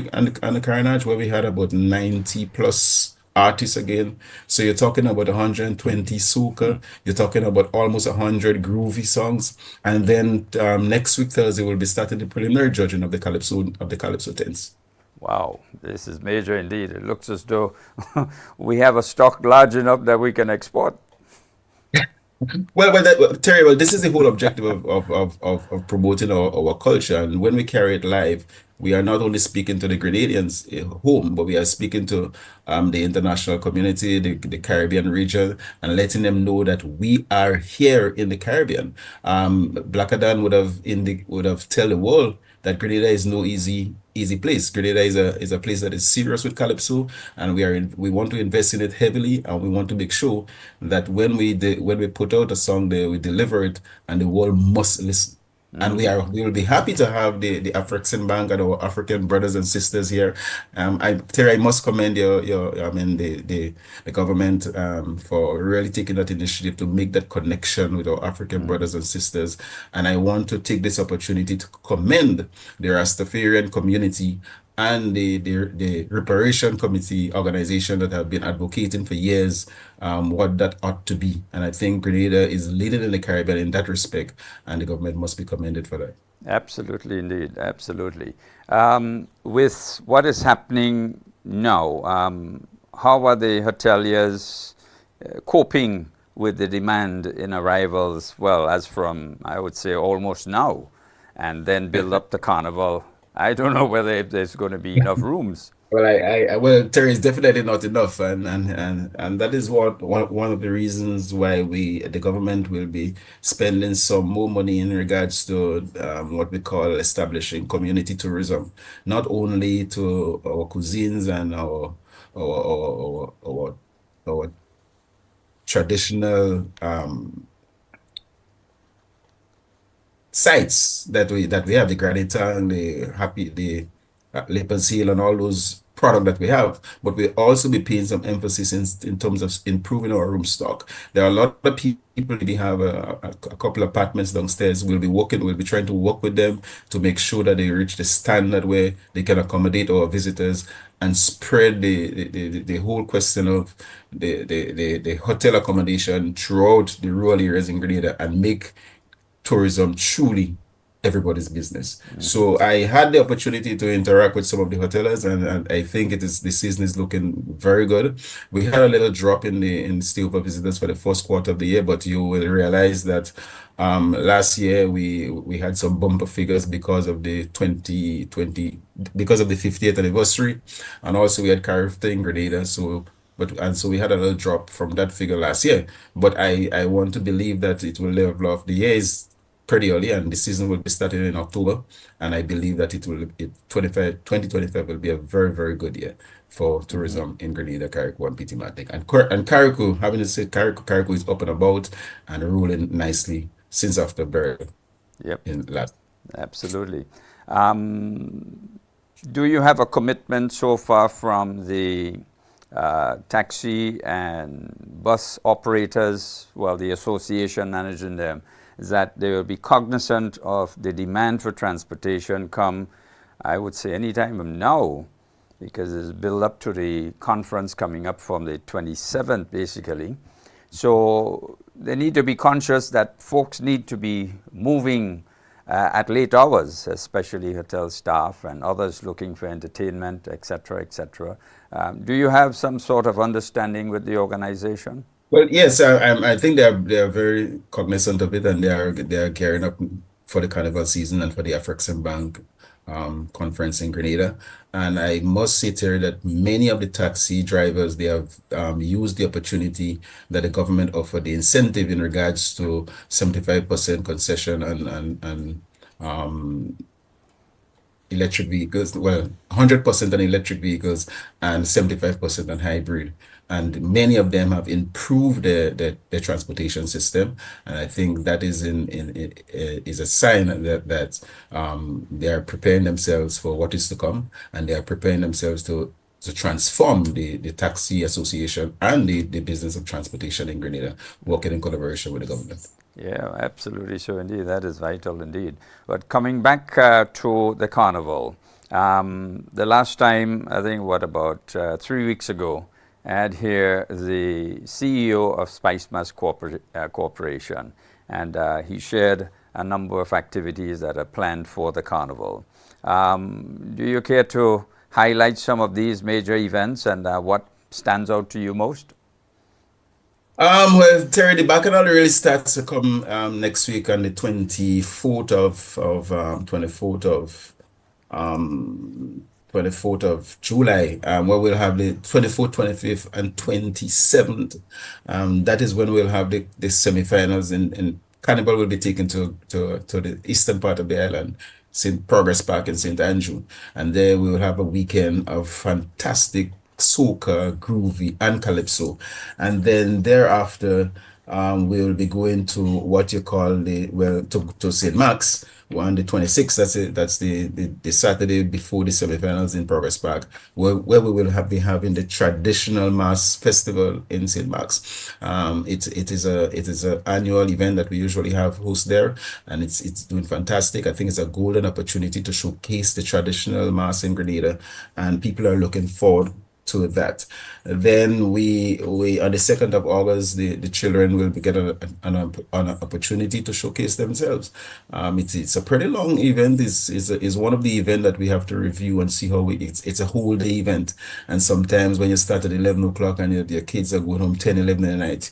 the Carnage, where we had about 90 plus artists again. So you're talking about 120 soca, you're talking about almost 100 groovy songs, and then next week Thursday we'll be starting the preliminary judging of the Calypso tents. Wow, this is major indeed. It looks as though we have a stock large enough that we can export. Terry, this is the whole objective of promoting our culture. And when we carry it live, we are not only speaking to the Grenadians home, but we are speaking to the international community, the Caribbean region, and letting them know that we are here in the Caribbean. Black Adam would have tell the world that Grenada is no easy place. Grenada is a place that is serious with calypso, and we want to invest in it heavily, and we want to make sure that when we put out a song there, we deliver it, and the world must listen. And we will be happy to have the African Bank and our African brothers and sisters here. Terry, I must commend the government for really taking that initiative to make that connection with our African brothers and sisters. And I want to take this opportunity to commend the Rastafarian community and the Reparation Committee organization that have been advocating for years what that ought to be. And I think Grenada is leading in the Caribbean in that respect, and the government must be commended for that. Absolutely, indeed, absolutely. With what is happening now, how are the hoteliers coping with the demand in arrivals, well, as from, I would say, almost now, and then build up the carnival? I don't know whether there's going to be enough rooms. Well, Terry, is definitely not enough, and that is one of the reasons why the government will be spending some more money in regards to what we call establishing community tourism, not only to our cuisines and our traditional sites that we have, the Granita, the Lipper Seal, and all those products that we have, but we also be paying some emphasis in terms of improving our room stock. There are a lot of people. We have a couple of apartments downstairs. We'll be trying to work with them to make sure that they reach the standard where they can accommodate our visitors and spread the whole question of the hotel accommodation throughout the rural areas in Grenada and make tourism truly everybody's business. So I had the opportunity to interact with some of the hoteliers, and I think the season is looking very good. We had a little drop in the stay over visitors for the first quarter of the year, but you will realize that last year we had some bumper figures because of the 50th anniversary, and also we had Carifta in Grenada. So we had a little drop from that figure last year. But I want to believe that it will level off. The year is pretty early, and the season will be starting in October, and I believe that 2025 will be a very, very good year for tourism in Grenada, Carriacou, and PT Martinique. And Carriacou, having said Carriacou is up and about and rolling nicely since after birth. Yep. Last. Absolutely. Do you have a commitment so far from the taxi and bus operators, well, the association managing them, that they will be cognizant of the demand for transportation come, I would say, any time from now, because it's built up to the conference coming up from the 27th, basically. So they need to be conscious that folks need to be moving at late hours, especially hotel staff and others looking for entertainment, etc., etc. Do you have some sort of understanding with the organization? Well, yes, I think they are very cognizant of it, and they are gearing up for the carnival season and for the African Bank conference in Grenada. And I must say, Terry, that many of the taxi drivers, they have used the opportunity that the government offered, the incentive in regards to 75% concession and electric vehicles, well, 100% on electric vehicles and 75% on hybrid. And many of them have improved their transportation system. And I think that is is a sign that they are preparing themselves for what is to come, and they are preparing themselves to to transform the taxi association and the business of transportation in Grenada, working in collaboration with the government. Yeah, absolutely. So indeed, that is vital indeed. But coming back to the carnival, the last time, I think, about 3 weeks ago, I had here the CEO of Spice Mass Corporation, and he shared a number of activities that are planned for the carnival. Do you care to highlight some of these major events and what stands out to you most? Well, Terry, the Bacchanal really starts to come next week on the 24th of July, where we'll have the 24th, 25th, and 27th. That is when we'll have the semifinals, and Carnival will be taken to the eastern part of the island, St. Progress Park in St. Andrew. And there we will have a weekend of fantastic soca, groovy, and calypso. And then thereafter, we will be going to what you call to St. Mark's on the 26th. That's the Saturday before the semifinals in Progress Park, where we will be having the traditional mass festival in St. Mark's. It is a annual event that we usually host there, and it's doing fantastic. I think it's a golden opportunity to showcase the traditional mass in Grenada, and people are looking forward to that. Then we on the 2nd of August, the children will be getting an opportunity to showcase themselves. It's a pretty long event. Is one of the events that we have to review and see how it's a whole day event. And sometimes when you start at 11 o'clock and your kids are going home 10, 11 at night,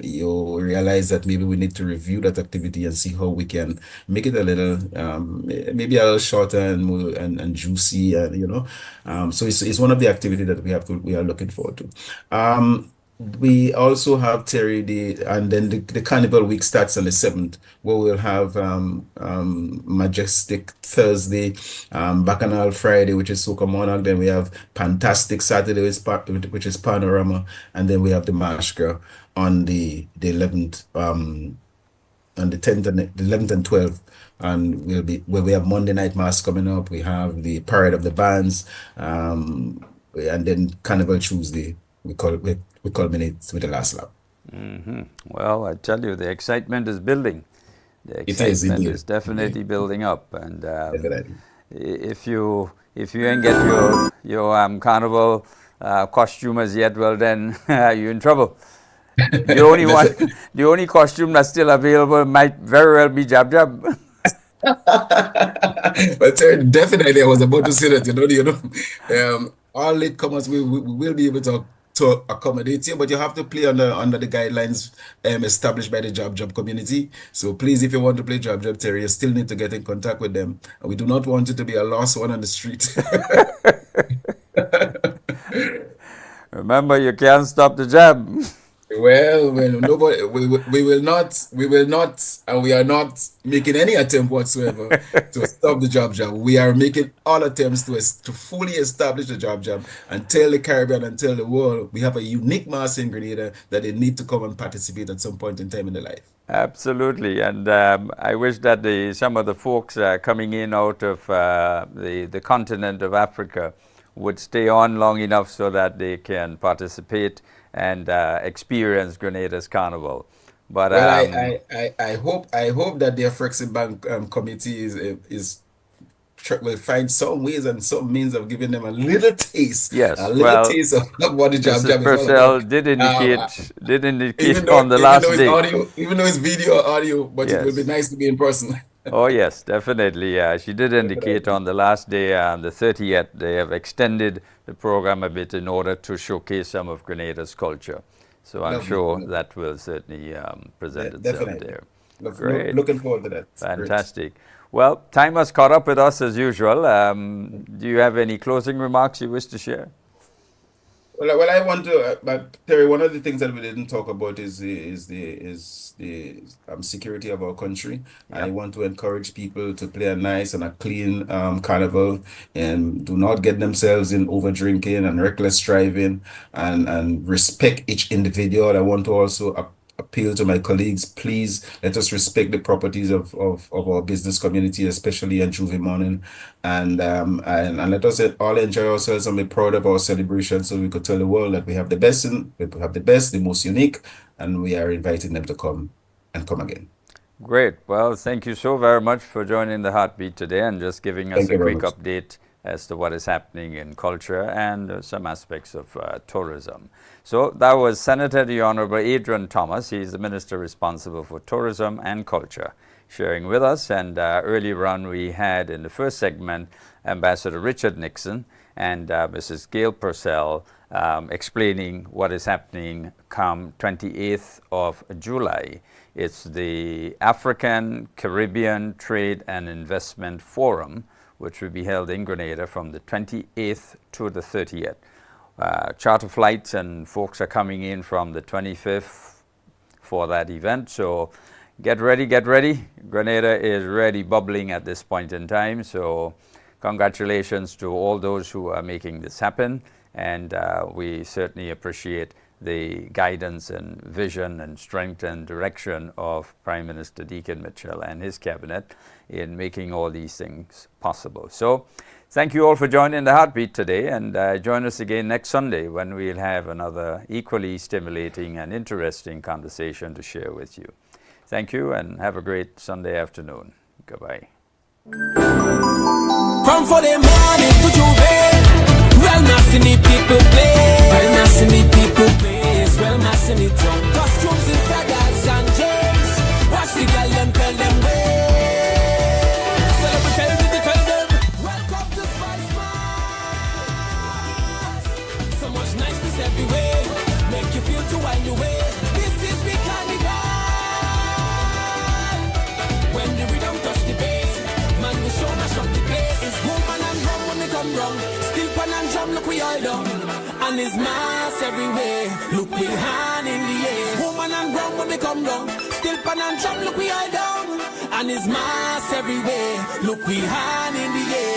you realize that maybe we need to review that activity and see how we can make it a little, maybe a little shorter and more and juicy, so it's one of the activities that we are looking forward to. We also have Terry and then the Carnival week starts on the 7th, where we'll have Majestic Thursday, Bacchanal Friday, which is Soca Monarch. Then we have Fantastic Saturday, which is Panorama, and then we have the Mashka on the 11th, on the 10th and the 11th and 12th. And where we have Monday Night Mass coming up. We have the Parade of the Bands, and then Carnival Tuesday. We culminate with the last lap. Well, I tell you, the excitement is building. The excitement is definitely building up, and if you ain't get your carnival costumers yet, well then you're in trouble. The only costume that's still available might very well be Jab Jab. But definitely, I was about to say that all latecomers we will be able to accommodate you, but you have to play under the guidelines established by the Jab Jab community. So please, if you want to play Jab Jab, Terry, you still need to get in contact with them. We do not want you to be a lost one on the street. Remember, you can't stop the jab. Well, nobody, we will not, and we are not making any attempt whatsoever to stop the Jab Jab. We are making all attempts to fully establish the Jab Jab and tell the Caribbean and tell the world we have a unique mass in Grenada that they need to come and participate at some point in time in their life. Absolutely, and I wish that some of the folks coming in out of the continent of Africa would stay on long enough so that they can participate and experience Grenada's carnival. But well, I hope that the Afrexim Bank committee will find some ways and some means of giving them a little taste. Yes, taste of what the Jab Jab is all Purcell about. did indicate on the last day. Even though it's video or audio, but yes, it will be nice to be in person. Oh yes, definitely. She did indicate on the last day, the 30th, they have extended the program a bit in order to showcase some of Grenada's culture. So I'm sure that will certainly present itself there. Great. Looking forward to that. Fantastic. Great. Well, time has caught up with us as usual. Do you have any closing remarks you wish to share? Well, I want to, but Terry, one of the things that we didn't talk about is the security of our country. Yep. I want to encourage people to play a nice and a clean carnival, and do not get themselves in over drinking and reckless driving, and respect each individual. I want to also appeal to my colleagues, please let us respect the properties of our business community, especially on Juve morning, and let us all enjoy ourselves and be proud of our celebration, so we could tell the world that we have the best, the most unique, and we are inviting them to come and come again. Great. Well, thank you so very much for joining the Heartbeat today and just giving us a quick update as to what is happening in culture and some aspects of tourism. So that was Senator the Honorable Adrian Thomas. He's the Minister responsible for tourism and culture, sharing with us. And earlier on, we had in the first segment Ambassador Richard Nixon and Mrs. Gail Purcell explaining what is happening come 28th of July. It's the African Caribbean Trade and Investment Forum, which will be held in Grenada from the 28th to the 30th. Charter flights and folks are coming in from the 25th for that event. So get ready, get ready. Grenada is really bubbling at this point in time. So congratulations to all those who are making this happen. And we certainly appreciate the guidance and vision and strength and direction of Prime Minister Deacon Mitchell and his cabinet in making all these things possible. So thank you all for joining the Heartbeat today, and join us again next Sunday when we'll have another equally stimulating and interesting conversation to share with you. Thank you and have a great Sunday afternoon. Goodbye. From for the morning to Juve, well, nothing people play, well, nothing people play. Well, massing it on costumes and flaggers and jails. Watch the girl and tell them where. Celebrate, tell them. Welcome to Spice Mart. So much niceness everywhere. Make you feel to wind away. This is the carnival. When the rhythm touch the bass, man, we show mash up the place. It's woman and rum when they come wrong. Still pan and drum, look we all done. And it's mass everywhere. Look we hand in the air. Woman and brown when we come down. Still pan and drum, look we all down. And it's mass everywhere. Look we hand in the air.